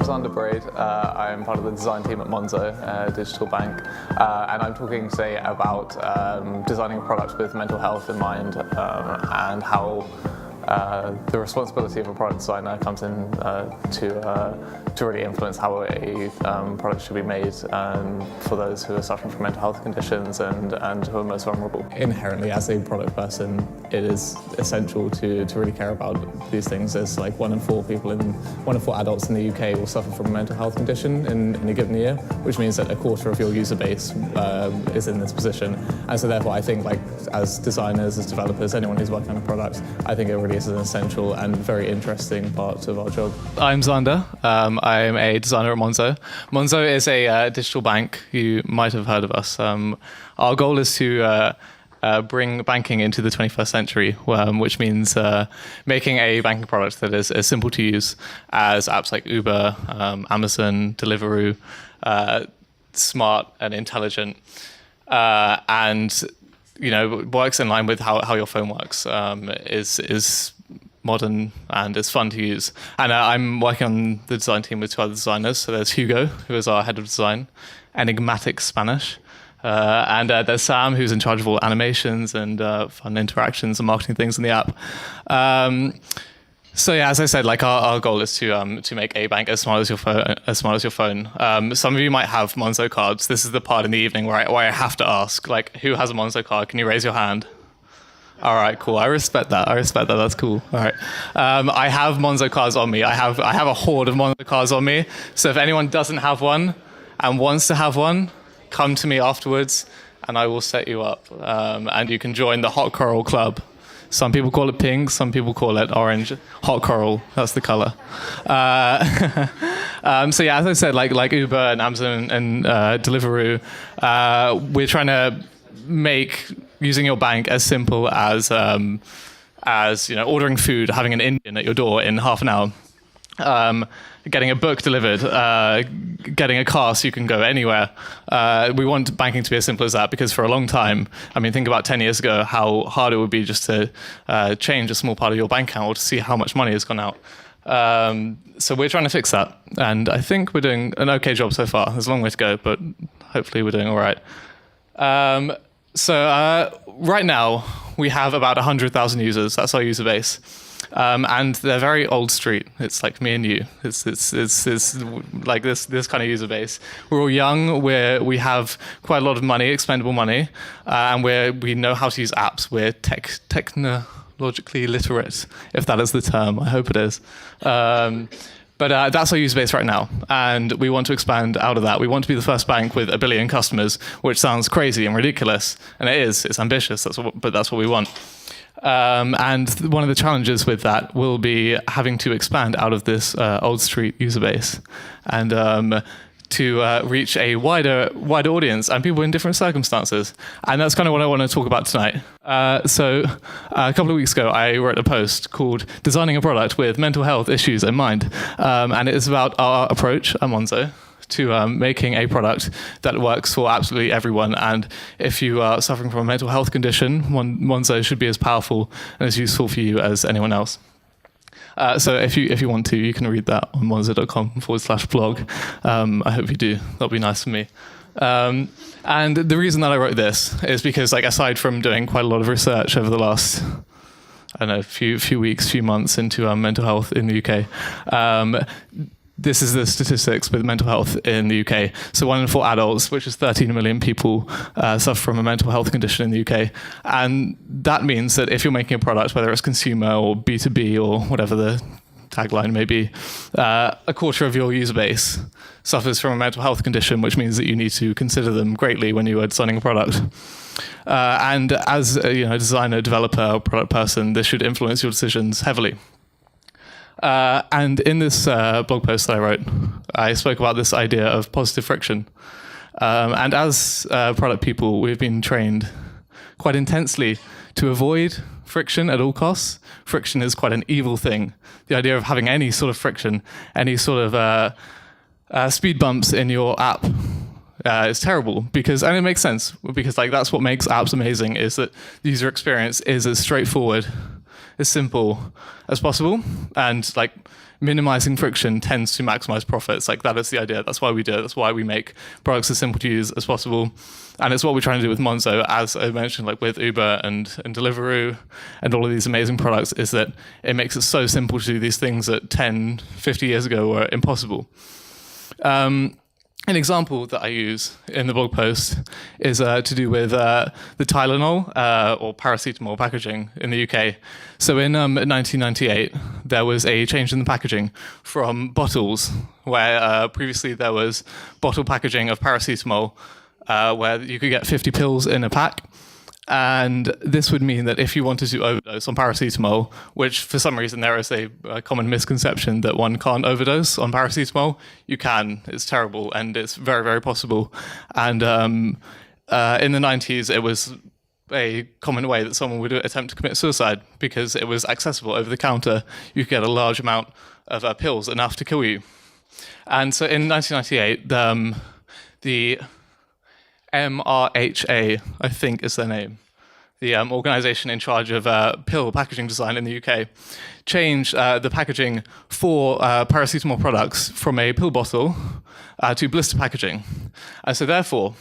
I'm Zander Brade. I'm part of the design team at Monzo, a digital bank, and I'm talking today about designing a product with mental health in mind and how the responsibility of a product designer comes in to really influence how a product should be made for those who are suffering from mental health conditions and who are most vulnerable. Inherently, as a product person, it is essential to really care about these things. There's like 1 in 4 adults in the UK will suffer from a mental health condition in a given year, which means that a quarter of your user base is in this position. And so therefore, I think, like, as designers, as developers, anyone who's working on a product, I think it really is an essential and very interesting part of our job. I'm Zander. I'm a designer at Monzo. Monzo is a digital bank. You might have heard of us. Our goal is to bring banking into the 21st century, which means making a banking product that is as simple to use as apps like Uber, Amazon, Deliveroo, smart and intelligent, and works in line with how your phone works. Is modern and it's fun to use. And I'm working on the design team with 2 other designers. So there's Hugo, who is our head of design, enigmatic Spanish. And there's Sam, who's in charge of all animations and fun interactions and marketing things in the app. So yeah, as I said, like our goal is to make a bank as smart as your phone. Some of you might have Monzo cards. This is the part in the evening where I have to ask, like, who has a Monzo card? Can you raise your hand? All right, cool. I respect that. That's cool. All right. I have Monzo cards on me. I have a horde of Monzo cards on me. So if anyone doesn't have one and wants to have one, come to me afterwards and I will set you up. And you can join the Hot Coral Club. Some people call it pink, some people call it orange. Hot coral, that's the color. So yeah, as I said, like Uber and Amazon and Deliveroo, we're trying to make using your bank as simple as ordering food, having an Indian at your door in half an hour. Getting a book delivered, getting a car so you can go anywhere. We want banking to be as simple as that because for a long time, I mean, think about 10 years ago, how hard it would be just to change a small part of your bank account or to see how much money has gone out. So we're trying to fix that. And I think we're doing an okay job so far. There's a long way to go, but hopefully we're doing all right. So right now, we have about 100,000 users. That's our user base. And they're very old street. It's like me and you. It's like this kind of user base. We're all young. We have quite a lot of money, expendable money, and we know how to use apps. We're technologically literate, if that is the term. I hope it is. But that's our user base right now, and we want to expand out of that. We want to be the first bank with 1 billion customers, which sounds crazy and ridiculous, and it is. It's ambitious, but that's what we want. And one of the challenges with that will be having to expand out of this old street user base and to reach a wider audience and people in different circumstances. And that's kind of what I want to talk about tonight. So a couple of weeks ago, I wrote a post called Designing a Product with Mental Health Issues in Mind. And it is about our approach at Monzo to making a product that works for absolutely everyone. And if you are suffering from a mental health condition, Monzo should be as powerful and as useful for you as anyone else. So if you want to, you can read that on monzo.com/blog. I hope you do. That'll be nice for me. And the reason that I wrote this is because, like, aside from doing quite a lot of research over the last, I don't know, few weeks, few months into mental health in the UK, this is the statistics with mental health in the UK. So 1 in 4 adults, which is 13 million people, suffer from a mental health condition in the UK. And that means that if you're making a product, whether it's consumer or B2B or whatever the tagline may be, a quarter of your user base suffers from a mental health condition, which means that you need to consider them greatly when you are designing a product. And as a designer, developer, or product person, this should influence your decisions heavily. And in this blog post that I wrote, I spoke about this idea of positive friction. And as product people, we've been trained quite intensely to avoid friction at all costs. Friction is quite an evil thing. The idea of having any sort of friction, any sort of speed bumps in your app is terrible and it makes sense because, like, that's what makes apps amazing, is that the user experience is as straightforward, as simple as possible, and, like, minimizing friction tends to maximize profits. Like that is the idea. That's why we do it. That's why we make products as simple to use as possible. And it's what we're trying to do with Monzo, as I mentioned, like with Uber and Deliveroo and all of these amazing products, is that it makes it so simple to do these things that 10, 50 years ago were impossible. An example that I use in the blog post is to do with the Tylenol or paracetamol packaging in the UK. So in 1998, there was a change in the packaging from bottles, where previously there was bottle packaging of paracetamol, where you could get 50 pills in a pack. And this would mean that if you wanted to overdose on paracetamol, which for some reason there is a common misconception that one can't overdose on paracetamol, you can. It's terrible, and it's very, very possible. And in the 90s, it was a common way that someone would attempt to commit suicide because it was accessible over the counter. You could get a large amount of pills, enough to kill you. And so in 1998, the MRHA, I think is their name, the organization in charge of pill packaging design in the UK, changed the packaging for paracetamol products from a pill bottle to blister packaging. And so therefore,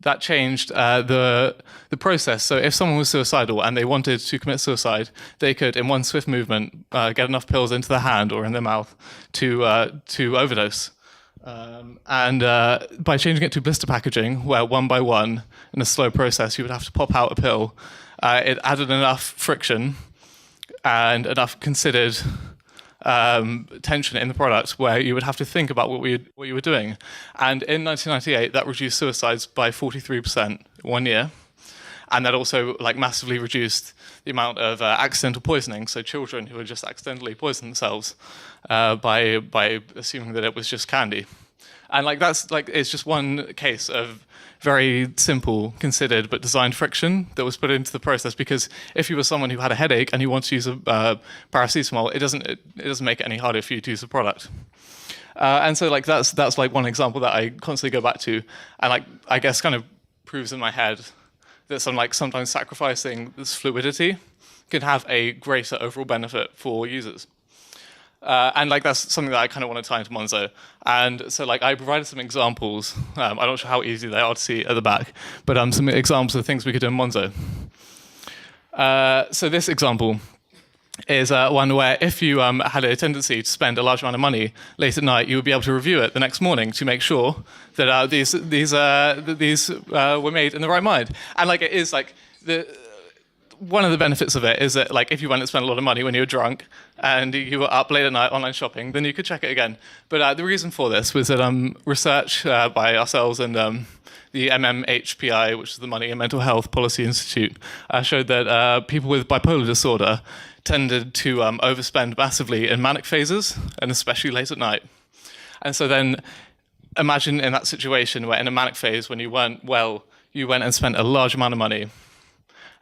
that changed the process. So if someone was suicidal and they wanted to commit suicide, they could, in one swift movement, get enough pills into their hand or in their mouth to overdose. And by changing it to blister packaging, where one by one, in a slow process, you would have to pop out a pill, it added enough friction and enough considered tension in the product where you would have to think about what you were doing. And in 1998, that reduced suicides by 43% 1 year. And that also massively reduced the amount of accidental poisoning, so children who would just accidentally poison themselves by assuming that it was just candy. And it's just one case of very simple, considered, but designed friction that was put into the process. Because if you were someone who had a headache and you want to use a paracetamol, it doesn't make it any harder for you to use the product. And so that's one example that I constantly go back to, and I guess kind of proves in my head that sometimes sacrificing this fluidity can have a greater overall benefit for users. And that's something that I kind of want to tie into Monzo. And so I provided some examples. I'm not sure how easy they are to see at the back, but some examples of things we could do in Monzo. So this example is one where if you had a tendency to spend a large amount of money late at night, you would be able to review it the next morning to make sure that these were made in the right mind. And it is one of the benefits of it is that if you went and spent a lot of money when you were drunk and you were up late at night online shopping, then you could check it again. But the reason for this was that research by ourselves and the MMHPI, which is the Money and Mental Health Policy Institute, showed that people with bipolar disorder tended to overspend massively in manic phases, and especially late at night. And so then imagine in that situation where in a manic phase, when you weren't well, you went and spent a large amount of money,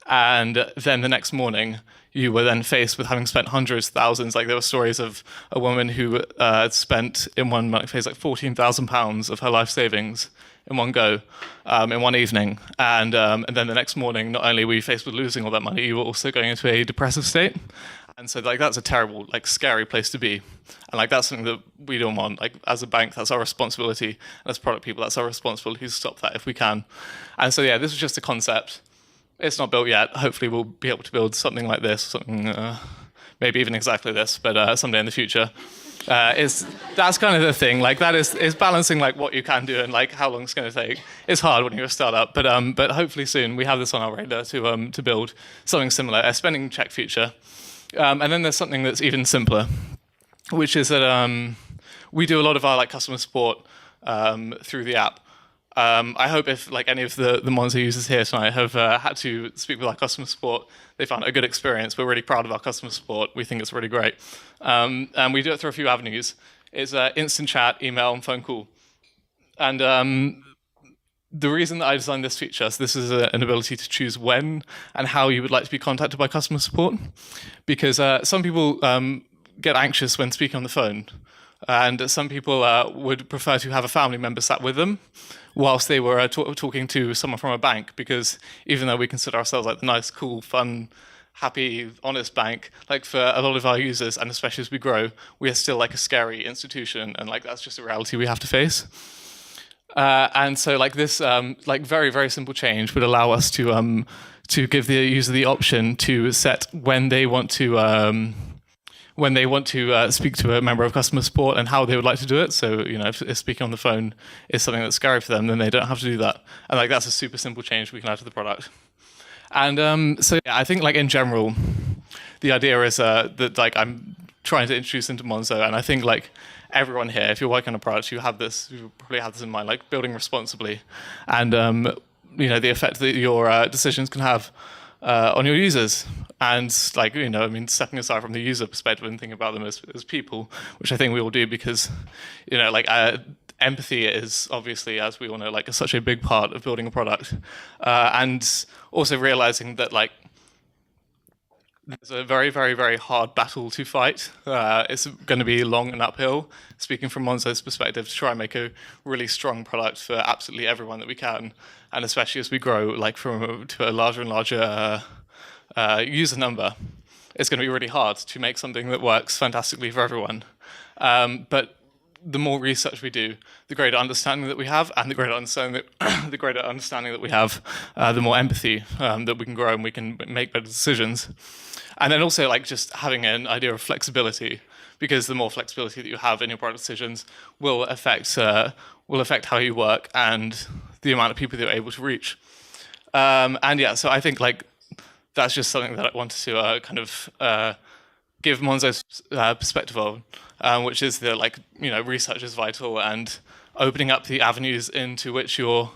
and then the next morning, you were then faced with having spent hundreds, thousands. There were stories of a woman who spent in one manic phase £14,000 of her life savings in one go, in one evening. And then the next morning, not only were you faced with losing all that money, you were also going into a depressive state. And so that's a terrible, scary place to be. And that's something that we don't want. As a bank, that's our responsibility. And as product people, that's our responsibility to stop that if we can. And so, yeah, this was just a concept. It's not built yet. Hopefully we'll be able to build something like this, something maybe even exactly this, but someday in the future. That's kind of the thing. That is balancing what you can do and how long it's going to take. It's hard when you're a startup, but hopefully soon we have this on our radar to build something similar, a spending check feature. And then there's something that's even simpler, which is that we do a lot of our customer support through the app. I hope if any of the Monzo users here tonight have had to speak with our customer support, they found it a good experience. We're really proud of our customer support. We think it's really great. And we do it through a few avenues. It's instant chat, email, and phone call. And the reason that I designed this feature, so this is an ability to choose when and how you would like to be contacted by customer support, because some people get anxious when speaking on the phone. And some people would prefer to have a family member sat with them whilst they were talking to someone from a bank, because even though we consider ourselves the nice, cool, fun happy, honest bank. Like for a lot of our users, and especially as we grow, we are still like a scary institution, and like that's just a reality we have to face. And so like this like very very simple change would allow us to give the user the option to set when they want to speak to a member of customer support and how they would like to do it. So, if speaking on the phone is something that's scary for them, then they don't have to do that. And like that's a super simple change we can add to the product. And so yeah, I think like in general, the idea is that like I'm trying to introduce into Monzo, and I think like everyone here, if you're working on a product, you probably have this in mind, like building responsibly, and the effect that your decisions can have on your users. And like, stepping aside from the user perspective and thinking about them as people, which I think we all do because, empathy is obviously, as we all know, like such a big part of building a product. And also realizing that like, there's a very, very, very hard battle to fight. It's going to be long and uphill, speaking from Monzo's perspective, to try and make a really strong product for absolutely everyone that we can. And especially as we grow like to a larger and larger user number, it's going to be really hard to make something that works fantastically for everyone. But the more research we do, the greater understanding that we have, and the greater understanding that we have, the more empathy that we can grow, and we can make better decisions. And then also like just having an idea of flexibility, because the more flexibility that you have in your product decisions will affect how you work and the amount of people that you're able to reach. And yeah, so I think like that's just something that I wanted to kind of give Monzo's perspective of, which is that like research is vital, and opening up the avenues into which you're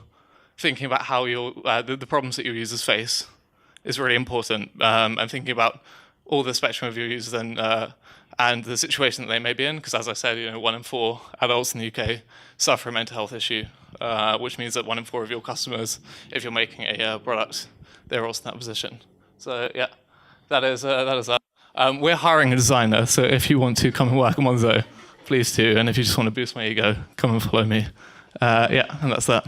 thinking about how the problems that your users face is really important, and thinking about all the spectrum of your users and the situation that they may be in, because as I said, 1 in 4 adults in the UK suffer a mental health issue, which means that 1 in 4 of your customers, if you're making a product, they're also in that position. So yeah, that is that. We're hiring a designer, so if you want to come and work at Monzo, please do. And if you just want to boost my ego, come and follow me. Yeah, and that's that.